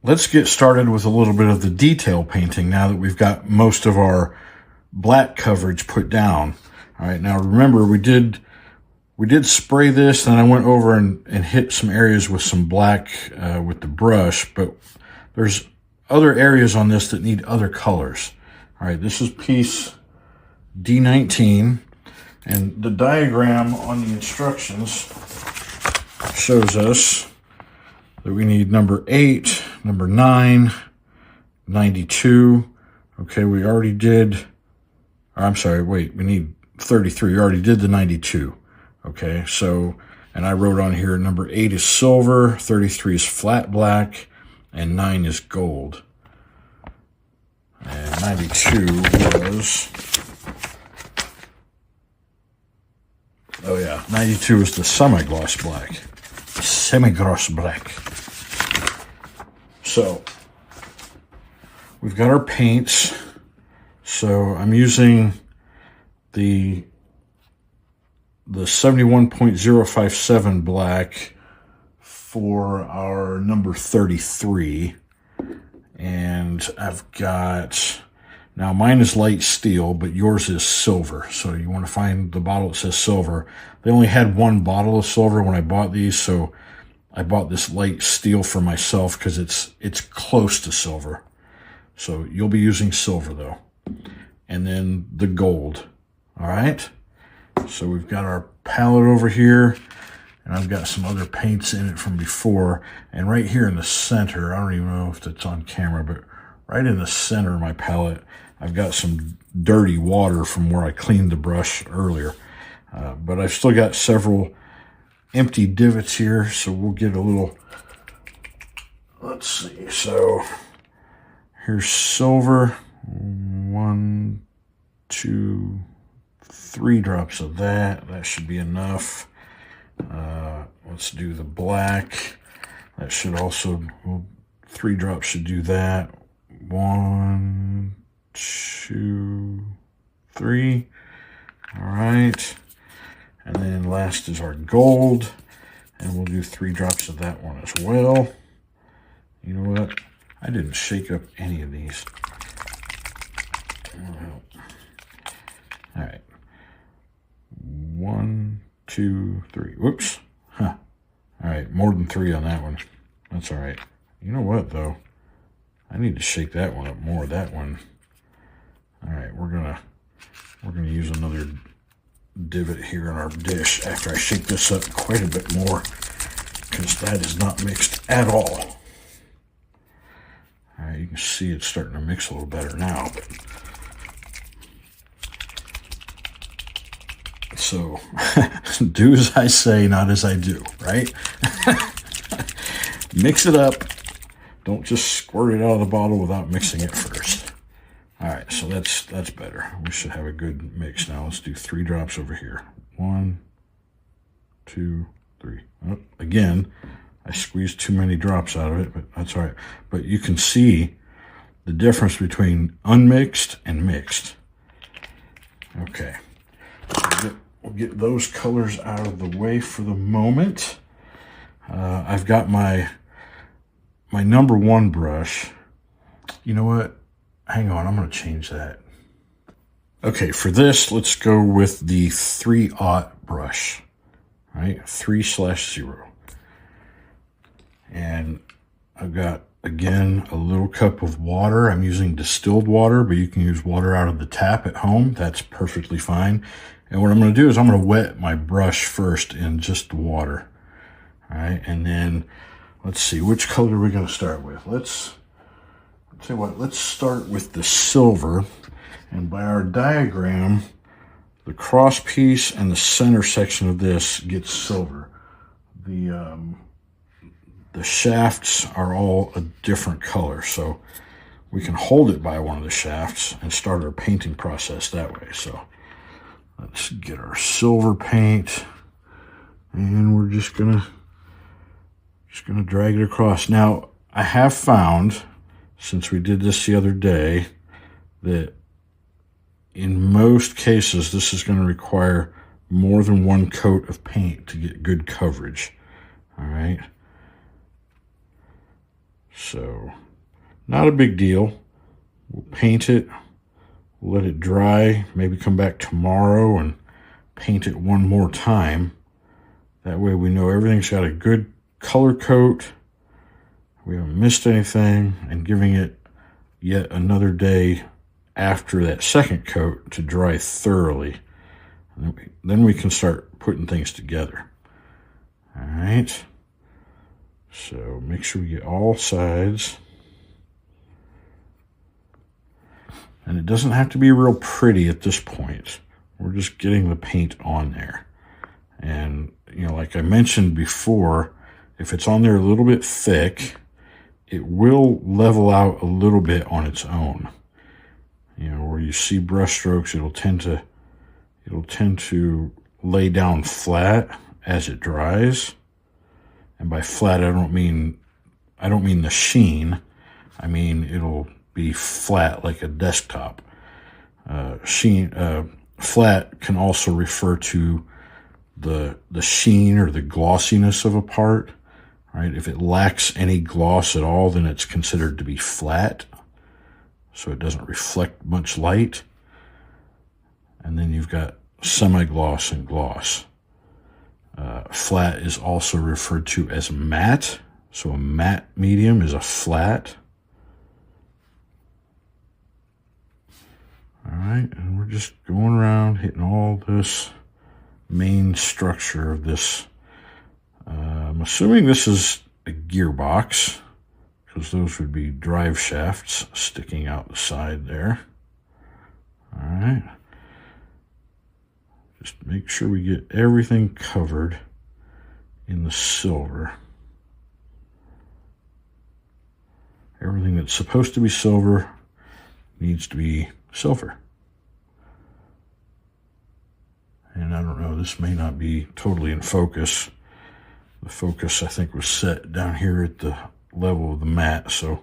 let's get started with a little bit of the detail painting now that we've got most of our black coverage put down. All right, now remember we did spray this, and I went over and hit some areas with some black with the brush, but there's other areas on this that need other colors. All right, this is piece D19, and the diagram on the instructions shows us that we need number 8, number 9, 92. Okay, we already did, I'm sorry, wait, we need 33. We already did the 92. Okay, so, and I wrote on here, number 8 is silver, 33 is flat black, and 9 is gold. And 92 was, oh yeah, 92 is the semi-gloss black. Semi-gloss black. So, we've got our paints. So, I'm using the 71.057 black for our number 33. And I've got, now mine is light steel, but yours is silver. So you want to find the bottle that says silver. They only had one bottle of silver when I bought these, so I bought this light steel for myself because it's close to silver. So you'll be using silver though. And then the gold. All right. So we've got our palette over here, and I've got some other paints in it from before. And right here in the center, I don't even know if that's on camera, but right in the center of my palette, I've got some dirty water from where I cleaned the brush earlier. But I've still got several empty divots here, so we'll get a little, let's see. So here's silver, 1, 2, 3 drops of that. That should be enough. Let's do the black. That should also, well, 3 drops should do that. 1, 2, 3. All right. And then last is our gold. And we'll do 3 drops of that one as well. You know what? I didn't shake up any of these. All right. 1, 2, 3. Whoops. Huh. All right, more than 3 on that one. That's all right. You know what, though? I need to shake that one up more. That one. All right, we're gonna use another divot here in our dish after I shake this up quite a bit more, because that is not mixed at all. All right, you can see it's starting to mix a little better now. But so, do as I say, not as I do, right? Mix it up. Don't just squirt it out of the bottle without mixing it first. All right, so that's better. We should have a good mix now. Let's do 3 drops over here. 1, 2, 3. Oh, again, I squeezed too many drops out of it, but that's all right. But you can see the difference between unmixed and mixed. Okay. We'll get those colors out of the way for the moment. I've got my number 1 brush. You know what? Hang on, I'm going to change that. Okay, for this, let's go with the 3/0 brush. Right? 3/0. And I've got, again, a little cup of water. I'm using distilled water, but you can use water out of the tap at home. That's perfectly fine. And what I'm going to do is I'm going to wet my brush first in just the water. All right, and then let's see, which color are we going to start with? Let's tell you what, let's start with the silver. And by our diagram, the cross piece and the center section of this gets silver. The shafts are all a different color, so we can hold it by one of the shafts and start our painting process that way. So let's get our silver paint, and we're just gonna drag it across. Now, I have found, since we did this the other day, that in most cases, this is going to require more than 1 coat of paint to get good coverage. All right. So not a big deal. We'll paint it, we'll let it dry, maybe come back tomorrow and paint it one more time. That way we know everything's got a good color coat. We haven't missed anything, and giving it yet another day after that second coat to dry thoroughly. And then we can start putting things together. All right. So make sure we get all sides. And it doesn't have to be real pretty at this point. We're just getting the paint on there. And, you know, like I mentioned before, if it's on there a little bit thick, it will level out a little bit on its own. You know, where you see brush strokes, it'll tend to lay down flat as it dries. And by flat, I don't mean the sheen. I mean it'll be flat like a desktop. Flat can also refer to the sheen or the glossiness of a part. Right? If it lacks any gloss at all, then it's considered to be flat. So it doesn't reflect much light. And then you've got semi-gloss and gloss. Flat is also referred to as matte. So a matte medium is a flat. All right, and we're just going around hitting all this main structure of this. I'm assuming this is a gearbox, because those would be drive shafts sticking out the side there. All right. Just make sure we get everything covered in the silver. Everything that's supposed to be silver needs to be silver. And I don't know, this may not be totally in focus. The focus, I think, was set down here at the level of the mat. So,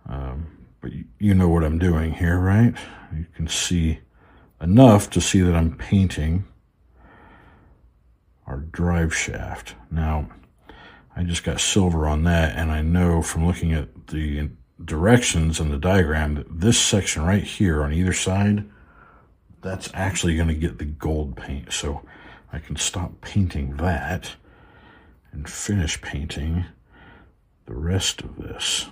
but you know what I'm doing here, right? You can see enough to see that I'm painting our drive shaft. Now, I just got silver on that, and I know from looking at the directions and the diagram that this section right here on either side, that's actually going to get the gold paint. So I can stop painting that and finish painting the rest of this.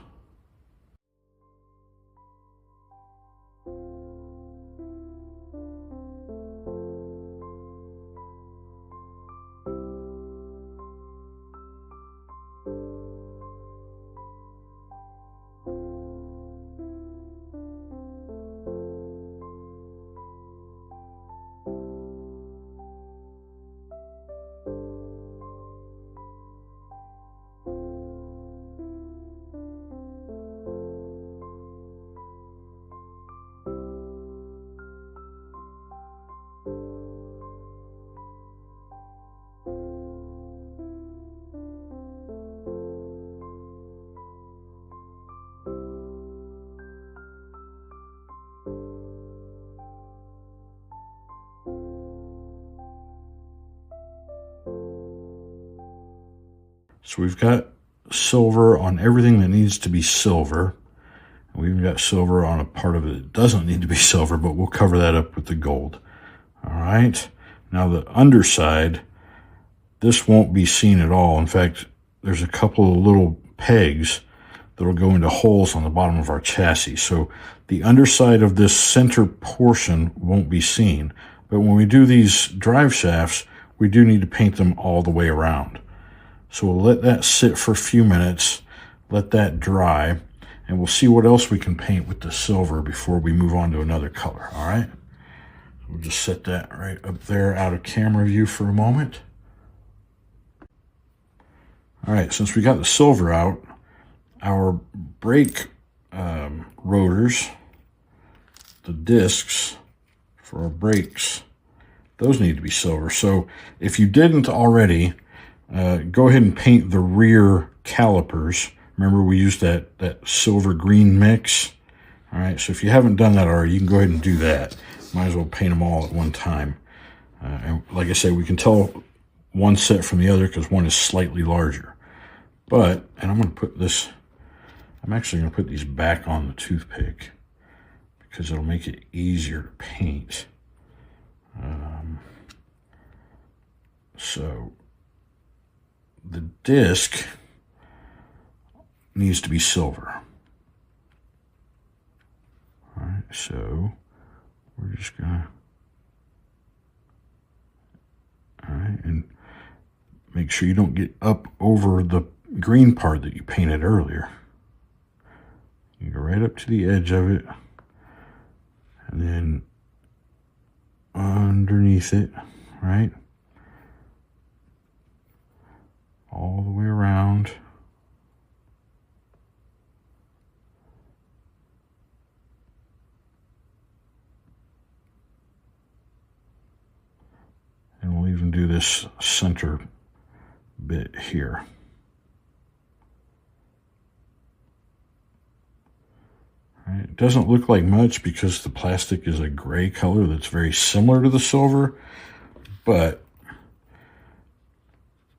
So we've got silver on everything that needs to be silver. We've even got silver on a part of it that doesn't need to be silver, but we'll cover that up with the gold. All right. Now the underside, this won't be seen at all. In fact, there's a couple of little pegs that'll go into holes on the bottom of our chassis. So the underside of this center portion won't be seen. But when we do these drive shafts, we do need to paint them all the way around. So we'll let that sit for a few minutes, let that dry, and we'll see what else we can paint with the silver before we move on to another color, all right? We'll just set that right up there out of camera view for a moment. All right, since we got the silver out, our brake rotors, the discs for our brakes, those need to be silver. So if you didn't already, go ahead and paint the rear calipers. Remember, we used that silver green mix. All right, so if you haven't done that already, you can go ahead and do that. Might as well paint them all at one time. And like I said, we can tell one set from the other because one is slightly larger. And I'm going to put this I'm actually going to put these back on the toothpick because it'll make it easier to paint. So the disc needs to be silver. All right, so we're just gonna, all right, and make sure you don't get up over the green part that you painted earlier. You go right up to the edge of it, and then underneath it, right? All the way around. And we'll even do this center bit here. All right. It doesn't look like much because the plastic is a gray color that's very similar to the silver, but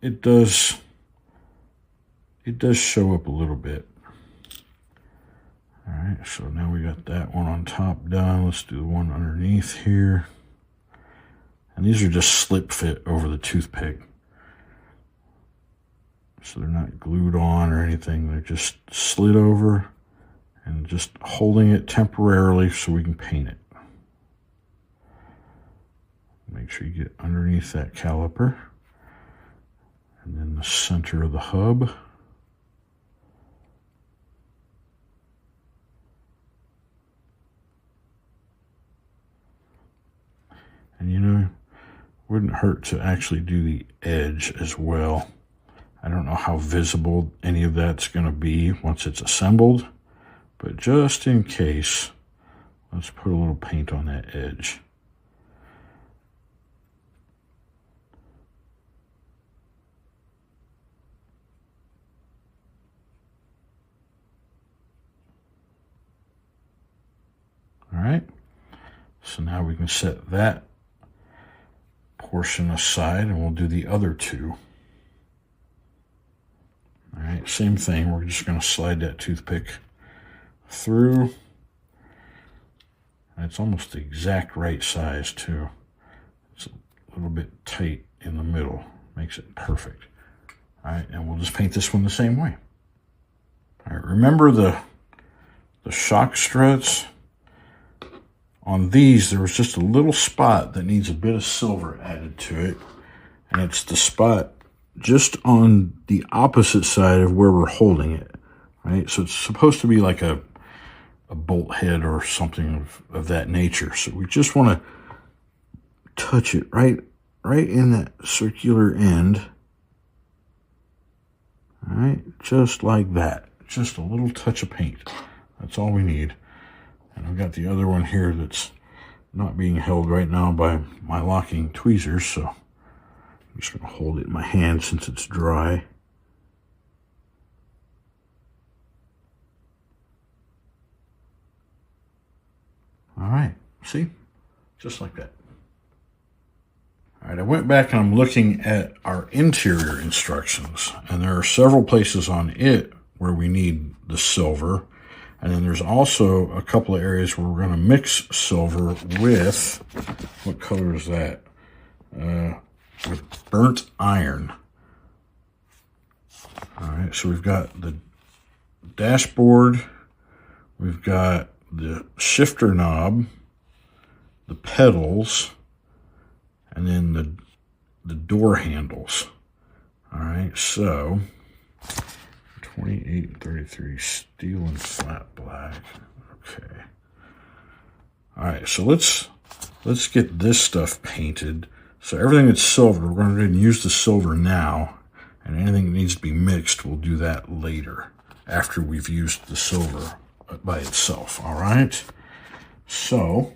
it does show up a little bit. All right, so now we got that one on top done. Let's do the one underneath here. And these are just slip fit over the toothpick. So they're not glued on or anything. They're just slid over and just holding it temporarily so we can paint it. Make sure you get underneath that caliper. And then the center of the hub. And you know, wouldn't hurt to actually do the edge as well. I don't know how visible any of that's going to be once it's assembled, but just in case, let's put a little paint on that edge. All right, so now we can set that portion aside and we'll do the other two. All right, same thing. We're just going to slide that toothpick through. And it's almost the exact right size too. It's a little bit tight in the middle. Makes it perfect. All right, and we'll just paint this one the same way. All right, remember the shock struts? On these, there was just a little spot that needs a bit of silver added to it. And it's the spot just on the opposite side of where we're holding it, right? So it's supposed to be like a bolt head or something of that nature. So we just want to touch it right in that circular end. All right, just like that. Just a little touch of paint. That's all we need. And I've got the other one here that's not being held right now by my locking tweezers, so I'm just going to hold it in my hand since it's dry. All right, see? Just like that. All right, I went back and I'm looking at our interior instructions, and there are several places on it where we need the silver. And then there's also a couple of areas where we're going to mix silver with, what color is that? With burnt iron. All right, so we've got the dashboard, we've got the shifter knob, the pedals, and then the door handles. All right, so 28 and 33 steel and flat black. Okay. All right, so let's get this stuff painted. So everything that's silver, we're going to go ahead and use the silver now, and anything that needs to be mixed, we'll do that later after we've used the silver by itself. All right. So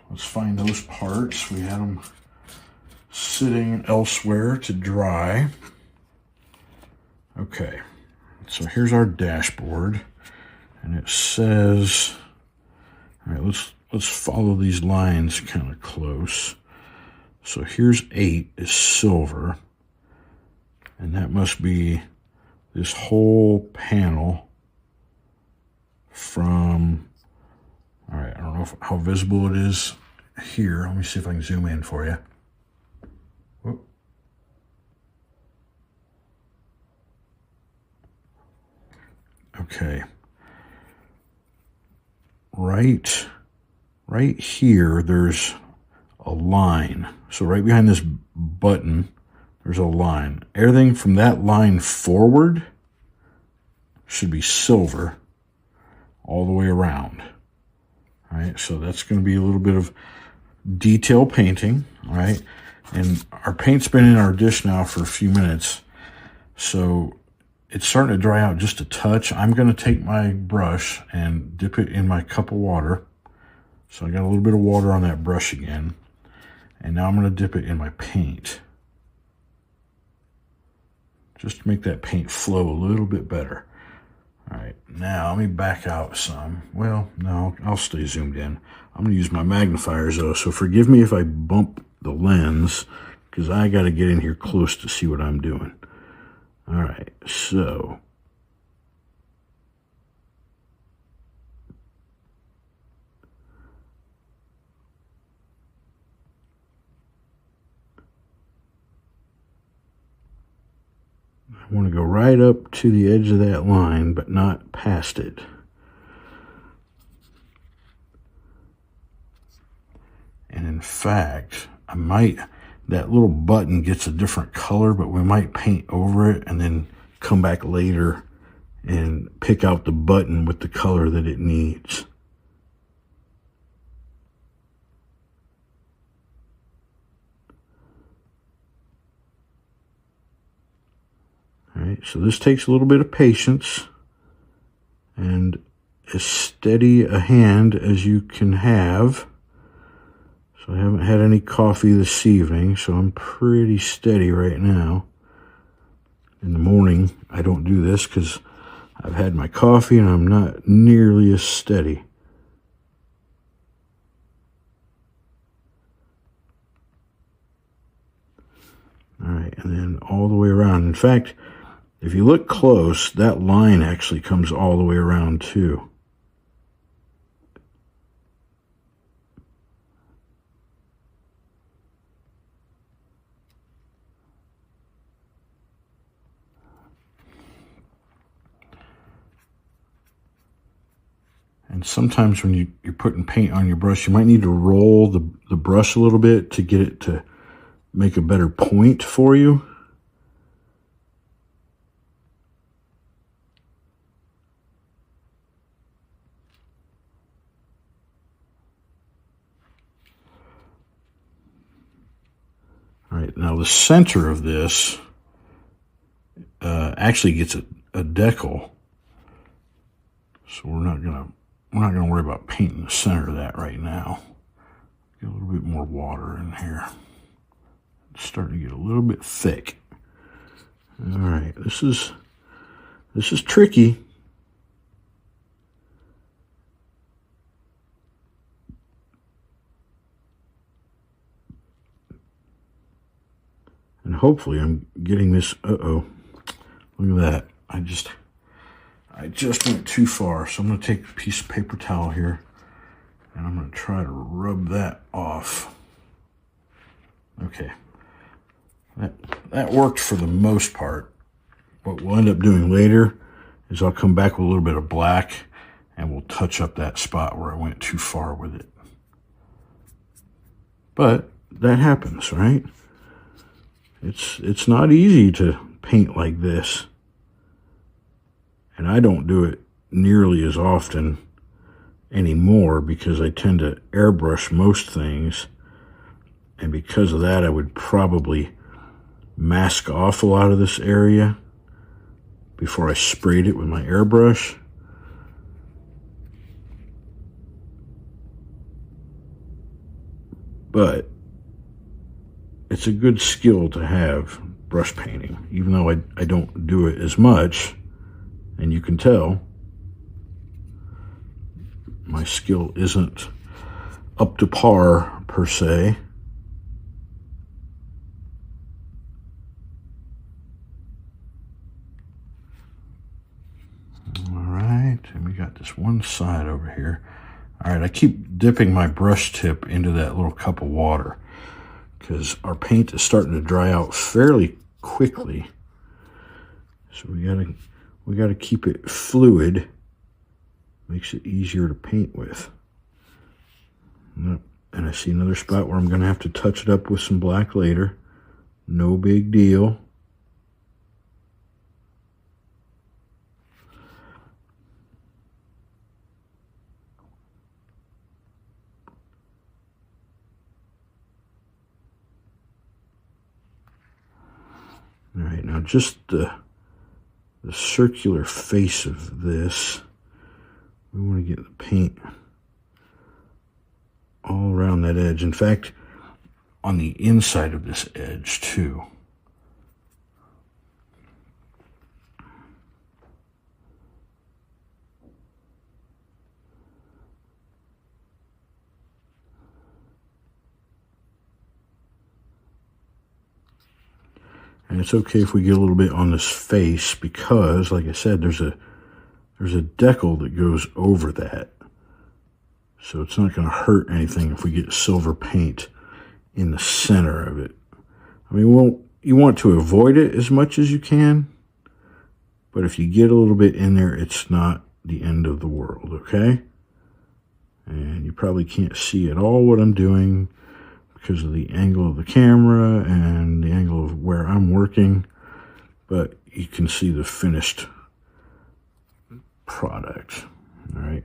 let's find those parts. We had them sitting elsewhere to dry. Okay. So here's our dashboard, and it says, all right, let's follow these lines kind of close. So here's 8 is silver, and that must be this whole panel from, all right, I don't know how visible it is here. Let me see if I can zoom in for you. Whoop. Okay. Right here, there's a line. So right behind this button, there's a line. Everything from that line forward should be silver all the way around. All right, so that's going to be a little bit of detail painting. All right, and our paint's been in our dish now for a few minutes, so it's starting to dry out just a touch. I'm going to take my brush and dip it in my cup of water. So I got a little bit of water on that brush again. And now I'm going to dip it in my paint, just to make that paint flow a little bit better. All right, now let me back out some. Well, no, I'll stay zoomed in. I'm going to use my magnifiers though, so forgive me if I bump the lens, because I got to get in here close to see what I'm doing. All right, so I want to go right up to the edge of that line, but not past it. And in fact, that little button gets a different color, but we might paint over it and then come back later and pick out the button with the color that it needs. All right, so this takes a little bit of patience and as steady a hand as you can have. So I haven't had any coffee this evening, so I'm pretty steady right now. In the morning, I don't do this because I've had my coffee and I'm not nearly as steady. All right, and then all the way around. In fact, if you look close, that line actually comes all the way around too. And sometimes when you're putting paint on your brush, you might need to roll the brush a little bit to get it to make a better point for you. All right, now the center of this actually gets a decal, so we're not gonna worry about painting the center of that right now. Get a little bit more water in here. It's starting to get a little bit thick. All right, this is tricky. And hopefully I'm getting this, uh-oh, look at that. I just went too far, so I'm going to take a piece of paper towel here, and I'm going to try to rub that off. Okay. That worked for the most part. What we'll end up doing later is I'll come back with a little bit of black, and we'll touch up that spot where I went too far with it. But that happens, right? It's not easy to paint like this. And I don't do it nearly as often anymore because I tend to airbrush most things. And because of that, I would probably mask off a lot of this area before I sprayed it with my airbrush. But it's a good skill to have, brush painting, even though I don't do it as much. And you can tell my skill isn't up to par per se. All right, and we got got this one side over here. All right, I keep dipping my brush tip into that little cup of water because our paint is starting to dry out fairly quickly. So we gotta keep it fluid. Makes it easier to paint with. And I see another spot where I'm gonna have to touch it up with some black later. No big deal. All right, now just the circular face of this, we want to get the paint all around that edge. In fact, on the inside of this edge too. And it's okay if we get a little bit on this face because, like I said, there's a decal that goes over that. So it's not going to hurt anything if we get silver paint in the center of it. I mean, you want to avoid it as much as you can, but if you get a little bit in there, it's not the end of the world, okay? And you probably can't see at all what I'm doing because of the angle of the camera and the angle of where I'm working, but you can see the finished product, all right?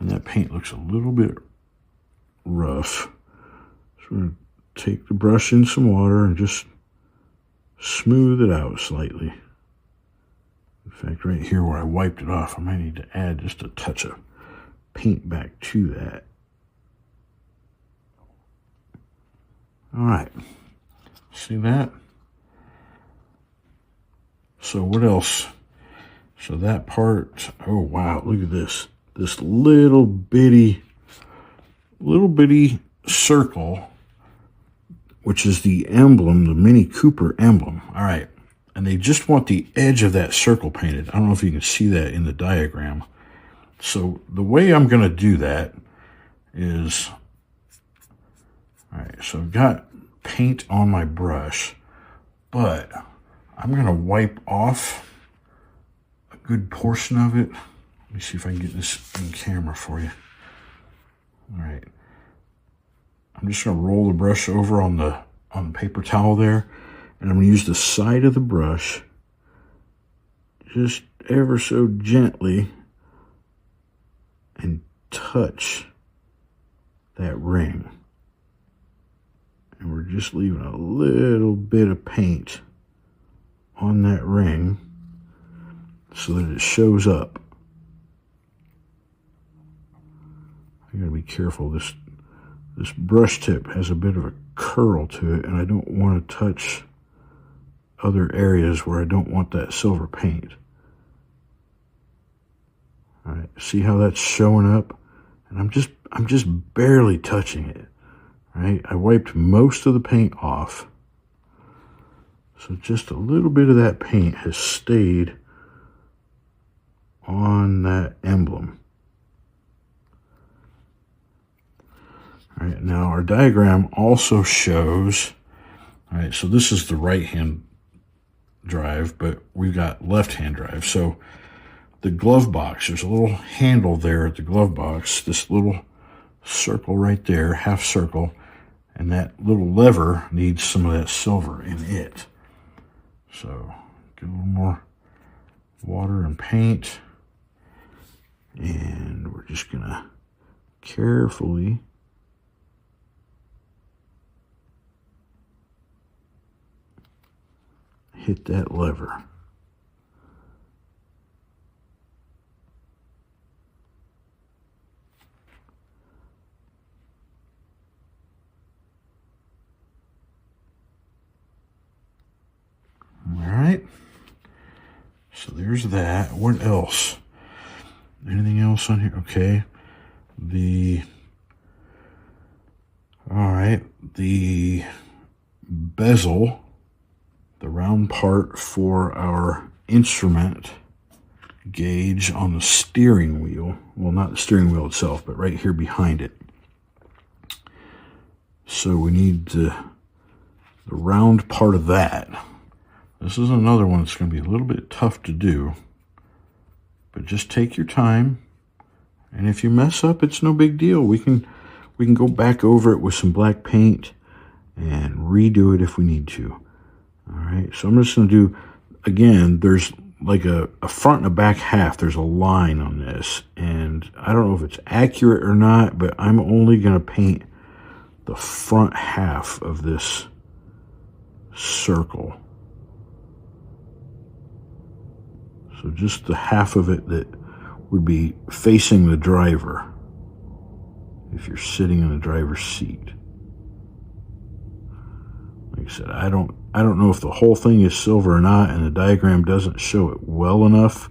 And that paint looks a little bit rough. So we're going to take the brush in some water and just smooth it out slightly. In fact, right here where I wiped it off, I might need to add just a touch of paint back to that. All right, see that? So what else? So that part, oh wow, look at this. This little bitty circle, which is the emblem, the Mini Cooper emblem. All right, and they just want the edge of that circle painted. I don't know if you can see that in the diagram. So the way I'm gonna do that is, all right, so I've got paint on my brush, but I'm going to wipe off a good portion of it. Let me see if I can get this in camera for you. All right. I'm just going to roll the brush over on the paper towel there, and I'm going to use the side of the brush just ever so gently and touch that ring. And we're just leaving a little bit of paint on that ring so that it shows up. I gotta be careful. This brush tip has a bit of a curl to it, and I don't want to touch other areas where I don't want that silver paint. All right, see how that's showing up? And I'm just barely touching it. Right, I wiped most of the paint off, so just a little bit of that paint has stayed on that emblem. All right, now our diagram also shows, all right, so this is the right-hand drive, but we've got left-hand drive. So the glove box, there's a little handle there at the glove box, this little circle right there, half circle, and that little lever needs some of that silver in it. So get a little more water and paint, and we're just gonna carefully hit that lever. All right, so there's that. What else? Anything else on here? Okay, all right, the bezel, the round part for our instrument gauge on the steering wheel. Well, not the steering wheel itself, but right here behind it. So we need the round part of that. This is another one that's going to be a little bit tough to do, but just take your time. And if you mess up, it's no big deal. We can go back over it with some black paint and redo it if we need to. All right, so I'm just going to do, again, there's like a front and a back half. There's a line on this, and I don't know if it's accurate or not, but I'm only going to paint the front half of this circle. So just the half of it that would be facing the driver if you're sitting in the driver's seat. Like I said, I don't know if the whole thing is silver or not, and the diagram doesn't show it well enough.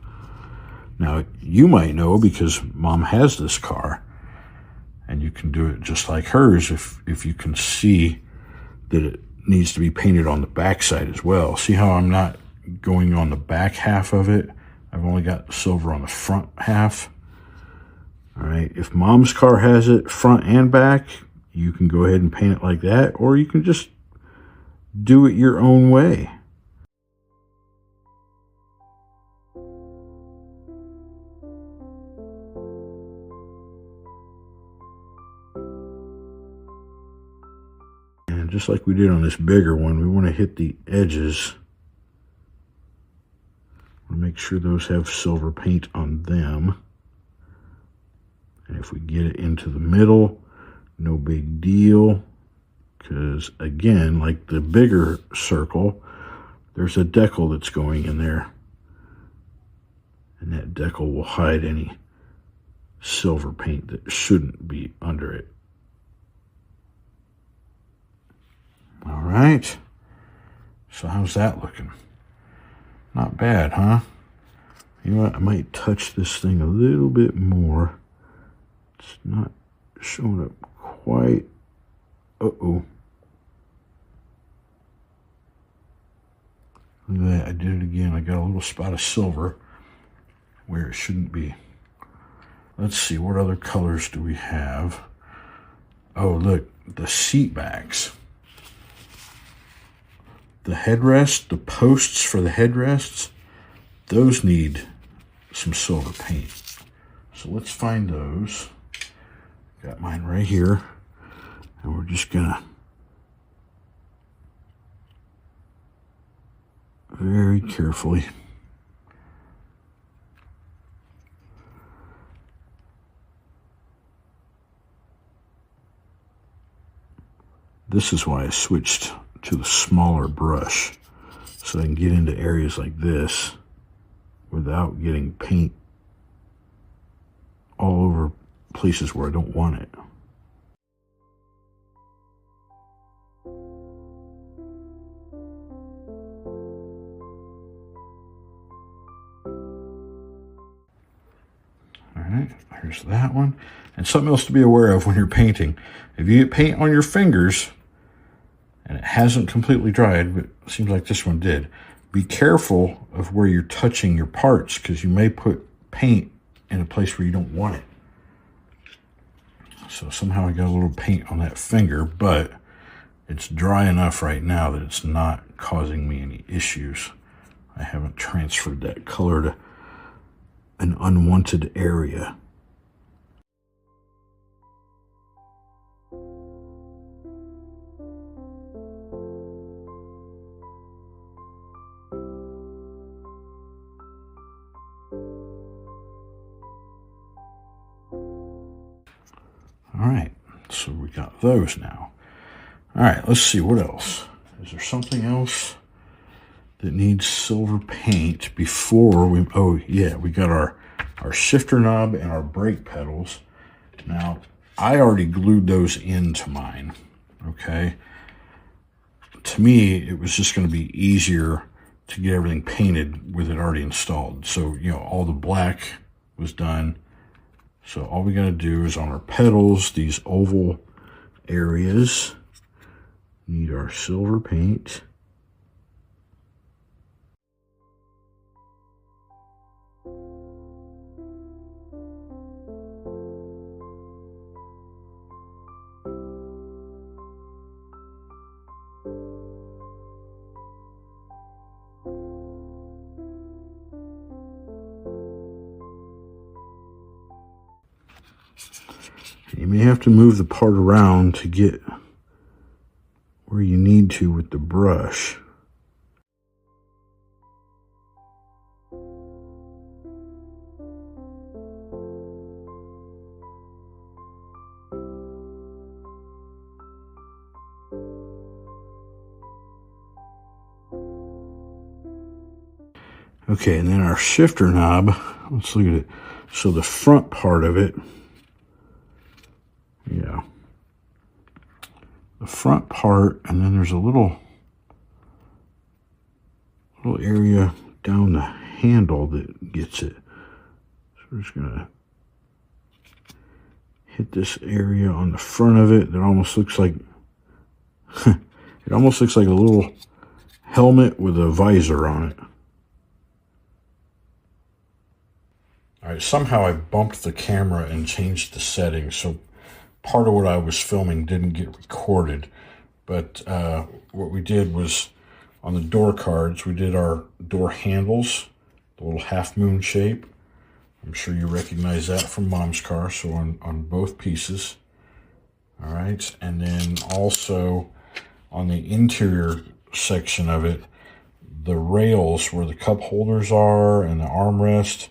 Now, you might know because Mom has this car, and you can do it just like hers if you can see that it needs to be painted on the back side as well. See how I'm not going on the back half of it? I've only got silver on the front half. All right, if Mom's car has it front and back, you can go ahead and paint it like that, or you can just do it your own way. And just like we did on this bigger one, we want to hit the edges. We'll make sure those have silver paint on them. And if we get it into the middle, no big deal. Because again, like the bigger circle, there's a decal that's going in there. And that decal will hide any silver paint that shouldn't be under it. All right. So how's that looking? Not bad, huh? You know what? I might touch this thing a little bit more. It's not showing up quite. Uh-oh. Look at that. I did it again. I got a little spot of silver where it shouldn't be. Let's see. What other colors do we have? Oh, look. The seat backs. The headrest, the posts for the headrests, those need some silver paint. So let's find those. Got mine right here. And we're just gonna very carefully this is why I switched to the smaller brush, so I can get into areas like this without getting paint all over places where I don't want it. All right, here's that one. And something else to be aware of when you're painting. If you get paint on your fingers and it hasn't completely dried, but it seems like this one did, be careful of where you're touching your parts, because you may put paint in a place where you don't want it. So somehow I got a little paint on that finger, but it's dry enough right now that it's not causing me any issues. I haven't transferred that color to an unwanted area. All right, so we got those now. All right, let's see, what else? Is there something else that needs silver paint before we, oh yeah, we got our shifter knob and our brake pedals. Now, I already glued those into mine, okay? To me, it was just gonna be easier to get everything painted with it already installed. So, you know, all the black was done. So all we gotta do is on our pedals, these oval areas, need our silver paint. You may have to move the part around to get where you need to with the brush. Okay, and then our shifter knob, let's look at it. So the front part of it, yeah, the front part, and then there's a little area down the handle that gets it. So we're just gonna hit this area on the front of it that almost looks like, it almost looks like a little helmet with a visor on it. All right, somehow I bumped the camera and changed the settings, so part of what I was filming didn't get recorded. But what we did was, on the door cards, we did our door handles, the little half moon shape. I'm sure you recognize that from Mom's car, so on both pieces. All right, and then also on the interior section of it, the rails where the cup holders are and the armrest,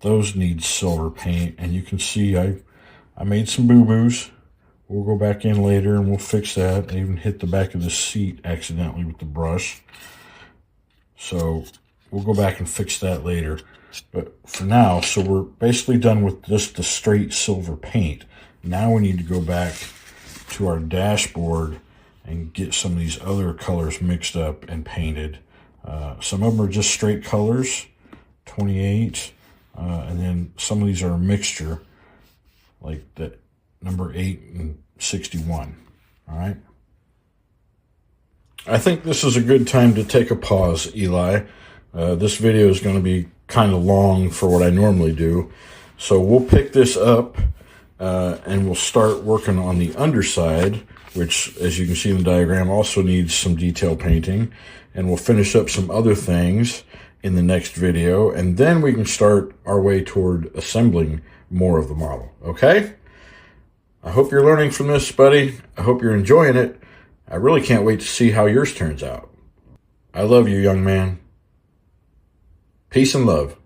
those need silver paint. And you can see I made some boo-boos. We'll go back in later and we'll fix that. I even hit the back of the seat accidentally with the brush. So we'll go back and fix that later. But for now, so we're basically done with just the straight silver paint. Now we need to go back to our dashboard and get some of these other colors mixed up and painted. Some of them are just straight colors, 28. And then some of these are a mixture, like the number 8 and 61. All right. I think this is a good time to take a pause, Eli. This video is going to be kind of long for what I normally do. So we'll pick this up and we'll start working on the underside, which, as you can see in the diagram, also needs some detail painting. And we'll finish up some other things in the next video, and then we can start our way toward assembling more of the model. Okay? I hope you're learning from this, buddy. I hope you're enjoying it. I really can't wait to see how yours turns out. I love you, young man. Peace and love.